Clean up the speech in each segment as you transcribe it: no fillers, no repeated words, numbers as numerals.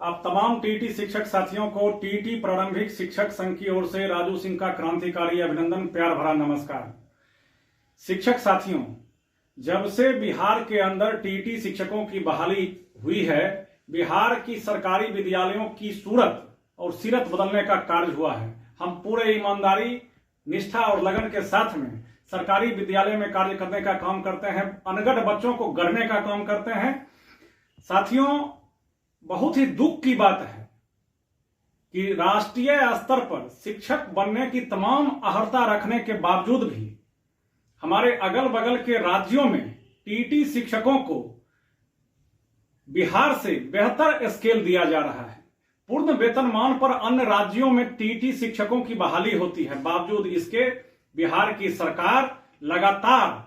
आप तमाम टीटी शिक्षक साथियों को टीटी प्रारंभिक शिक्षक संघ की ओर से राजू सिंह का क्रांतिकारी अभिनंदन, प्यार भरा नमस्कार। शिक्षक साथियों, जब से बिहार के अंदर टीटी शिक्षकों की बहाली हुई है, बिहार की सरकारी विद्यालयों की सूरत और सीरत बदलने का कार्य हुआ है। हम पूरे ईमानदारी, निष्ठा और लगन के साथ में सरकारी विद्यालय में कार्य करने का काम करते हैं, अनगढ़ बच्चों को गढ़ने का काम करते हैं। साथियों, बहुत ही दुख की बात है कि राष्ट्रीय स्तर पर शिक्षक बनने की तमाम अहर्ता रखने के बावजूद भी हमारे अगल बगल के राज्यों में टीटी शिक्षकों को बिहार से बेहतर स्केल दिया जा रहा है। पूर्ण वेतनमान पर अन्य राज्यों में टीटी शिक्षकों की बहाली होती है, बावजूद इसके बिहार की सरकार लगातार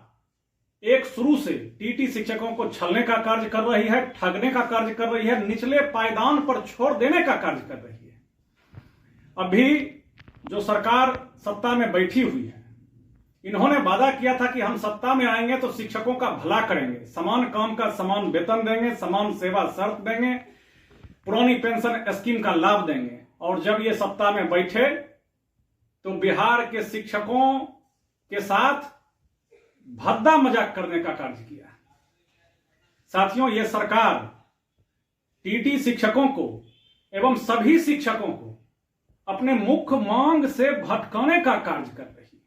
एक शुरू से टीटी शिक्षकों को छलने का कार्य कर रही है, ठगने का कार्य कर रही है, निचले पायदान पर छोड़ देने का कार्य कर रही है। अभी जो सरकार सत्ता में बैठी हुई है, इन्होंने वादा किया था कि हम सत्ता में आएंगे तो शिक्षकों का भला करेंगे, समान काम का समान वेतन देंगे, समान सेवा शर्त देंगे, पुरानी पेंशन स्कीम का लाभ देंगे। और जब ये सत्ता में बैठे तो बिहार के शिक्षकों के साथ भद्दा मजाक करने का कार्य किया। साथियों, यह सरकार टीटी शिक्षकों को एवं सभी शिक्षकों को अपने मुख्य मांग से भटकाने का कार्य कर रही है।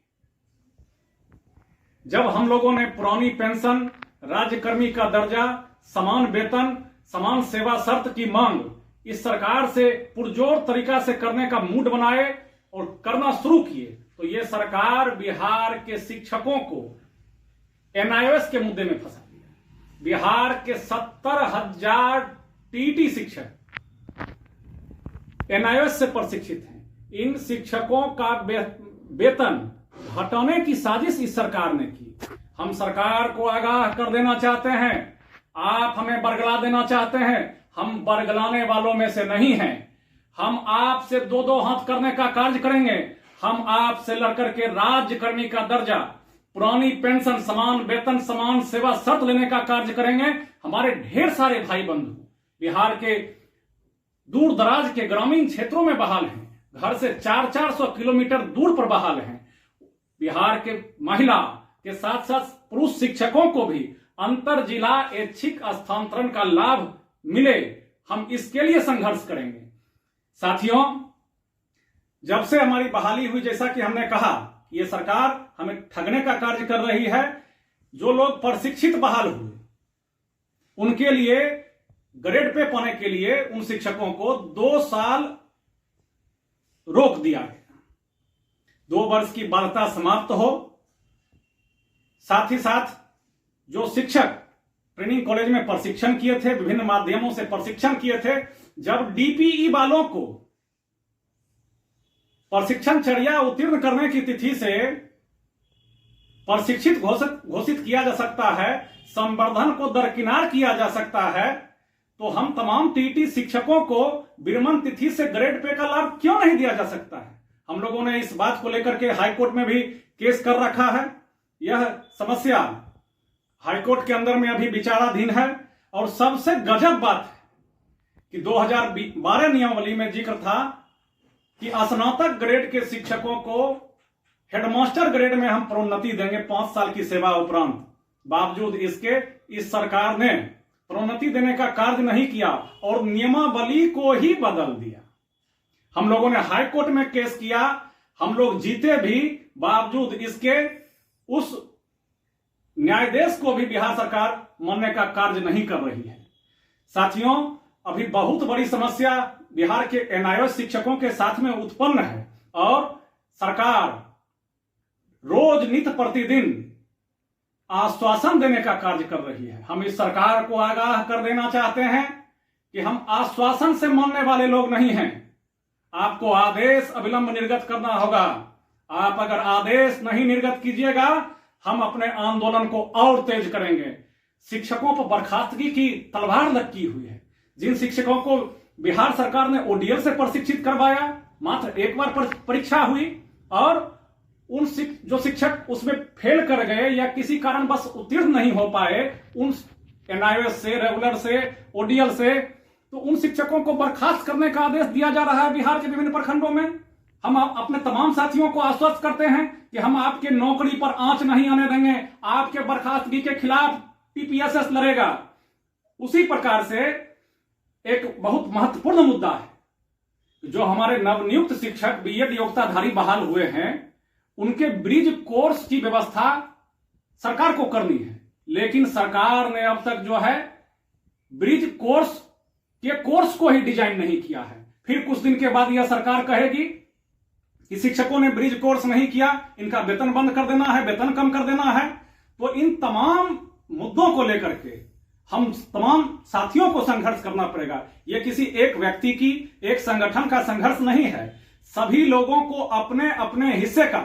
जब हम लोगों ने पुरानी पेंशन, राज्यकर्मी का दर्जा, समान वेतन, समान सेवा शर्त की मांग इस सरकार से पुरजोर तरीका से करने का मूड बनाए और करना शुरू किए, तो यह सरकार बिहार के शिक्षकों को एनआईओएस के मुद्दे में फंसा दिया। बिहार के 70,000 टीटी शिक्षक एनआईओएस से प्रशिक्षित हैं। इन शिक्षकों का वेतन घटाने की साजिश इस सरकार ने की। हम सरकार को आगाह कर देना चाहते हैं, आप हमें बरगला देना चाहते हैं, हम बरगलाने वालों में से नहीं हैं। हम आपसे दो दो हाथ करने का कार्य करेंगे। हम आपसे लड़कर के राज्यकर्मी का दर्जा, पुरानी पेंशन, समान वेतन, समान सेवा शर्त लेने का कार्य करेंगे। हमारे ढेर सारे भाई बंधु बिहार के दूर दराज के ग्रामीण क्षेत्रों में बहाल हैं, घर से 400-400 किलोमीटर दूर पर बहाल हैं। बिहार के महिला के साथ साथ पुरुष शिक्षकों को भी अंतर जिला ऐच्छिक स्थानांतरण का लाभ मिले, हम इसके लिए संघर्ष करेंगे। साथियों, जब से हमारी बहाली हुई, जैसा कि हमने कहा, ये सरकार हमें ठगने का कार्य कर रही है। जो लोग प्रशिक्षित बहाल हुए उनके लिए ग्रेड पे पाने के लिए उन शिक्षकों को 2 साल रोक दिया गया। 2 वर्ष की बाध्यता समाप्त हो। साथ ही साथ जो शिक्षक ट्रेनिंग कॉलेज में प्रशिक्षण किए थे, विभिन्न माध्यमों से प्रशिक्षण किए थे, जब डीपीई वालों को प्रशिक्षणचर्या उत्तीर्ण करने की तिथि से प्रशिक्षित घोषित किया जा सकता है, संवर्धन को दरकिनार किया जा सकता है, तो हम तमाम टीटी शिक्षकों को विरमण तिथि से ग्रेड पे का लाभ क्यों नहीं दिया जा सकता है? हम लोगों ने इस बात को लेकर के हाईकोर्ट में भी केस कर रखा है। यह समस्या हाईकोर्ट के अंदर में अभी विचाराधीन है। और सबसे गजब बात है कि 2012 नियमावली में जिक्र था कि स्नातक ग्रेड के शिक्षकों को हेडमास्टर ग्रेड में हम प्रोन्नति देंगे 5 साल की सेवा उपरांत। बावजूद इसके इस सरकार ने प्रोन्नति देने का कार्य नहीं किया और नियमावली को ही बदल दिया। हम लोगों ने हाई कोर्ट में केस किया, हम लोग जीते भी, बावजूद इसके उस न्यायाधीश को भी बिहार सरकार मानने का कार्य नहीं कर रही है। साथियों, अभी बहुत बड़ी समस्या बिहार के एनआईओएस शिक्षकों के साथ में उत्पन्न है और सरकार रोज नित्य प्रतिदिन आश्वासन देने का कार्य कर रही है। हम इस सरकार को आगाह कर देना चाहते हैं कि हम आश्वासन से मानने वाले लोग नहीं हैं। आपको आदेश अविलंब निर्गत करना होगा। आप अगर आदेश नहीं निर्गत कीजिएगा, हम अपने आंदोलन को और तेज करेंगे। शिक्षकों पर बर्खास्तगी की तलवार लटकी हुई है। जिन शिक्षकों को बिहार सरकार ने ओडीएल से प्रशिक्षित करवाया, मात्र एक बार परीक्षा हुई और उन जो शिक्षक उसमें फेल कर गए या किसी कारण बस उत्तीर्ण नहीं हो पाए, उन एनआईओएस से, रेगुलर से, ओडीएल से तो उन शिक्षकों को बर्खास्त करने का आदेश दिया जा रहा है बिहार के विभिन्न प्रखंडों में। हम अपने तमाम साथियों को आश्वस्त करते हैं कि हम आपके नौकरी पर आंच नहीं आने देंगे, आपके बर्खास्तगी के खिलाफ टीपीएसएस लड़ेगा। उसी प्रकार से एक बहुत महत्वपूर्ण मुद्दा है, जो हमारे नवनियुक्त शिक्षक बीएड योग्यताधारी बहाल हुए हैं, उनके ब्रिज कोर्स की व्यवस्था सरकार को करनी है, लेकिन सरकार ने अब तक जो है ब्रिज कोर्स के कोर्स को ही डिजाइन नहीं किया है। फिर कुछ दिन के बाद यह सरकार कहेगी कि शिक्षकों ने ब्रिज कोर्स नहीं किया, इनका वेतन बंद कर देना है, वेतन कम कर देना है। तो इन तमाम मुद्दों को लेकर के हम तमाम साथियों को संघर्ष करना पड़ेगा। यह किसी एक व्यक्ति की, एक संगठन का संघर्ष नहीं है, सभी लोगों को अपने अपने हिस्से का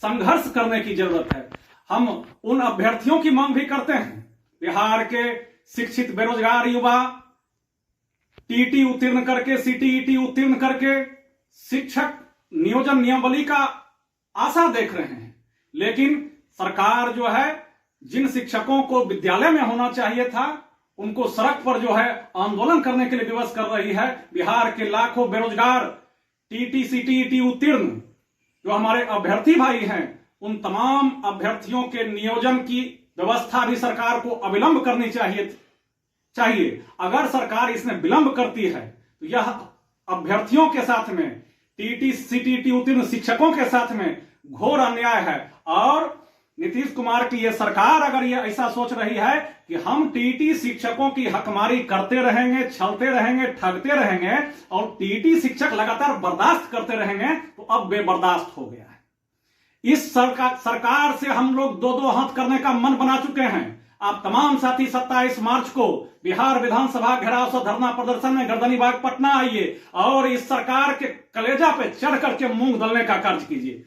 संघर्ष करने की जरूरत है। हम उन अभ्यर्थियों की मांग भी करते हैं, बिहार के शिक्षित बेरोजगार युवा टीटी उत्तीर्ण करके, सीटीईटी उत्तीर्ण करके शिक्षक नियोजन नियमावली का आशा देख रहे हैं, लेकिन सरकार जो है जिन शिक्षकों को विद्यालय में होना चाहिए था, उनको सड़क पर जो है आंदोलन करने के लिए विवश कर रही है। बिहार के लाखों बेरोजगार टीटी सीटीईटी उत्तीर्ण जो हमारे अभ्यर्थी भाई हैं, उन तमाम अभ्यर्थियों के नियोजन की व्यवस्था भी सरकार को अविलंब करनी चाहिए। अगर सरकार इसमें विलंब करती है तो यह अभ्यर्थियों के साथ में, टीटी सीटीईटी उत्तीर्ण शिक्षकों के साथ में घोर अन्याय है। और नीतीश कुमार की यह सरकार अगर यह ऐसा सोच रही है कि हम टीटी शिक्षकों की हकमारी करते रहेंगे, छलते रहेंगे, ठगते रहेंगे और टीटी शिक्षक लगातार बर्दाश्त करते रहेंगे, तो अब बेबर्दाश्त हो गया है। इस सरकार से हम लोग दो दो हाथ करने का मन बना चुके हैं। आप तमाम साथी 27 मार्च को बिहार विधानसभा घेराव से धरना प्रदर्शन में गर्दनीबाग पटना आइए और इस सरकार के कलेजा पे चढ़ करके मूंग दलने का कार्य कीजिए।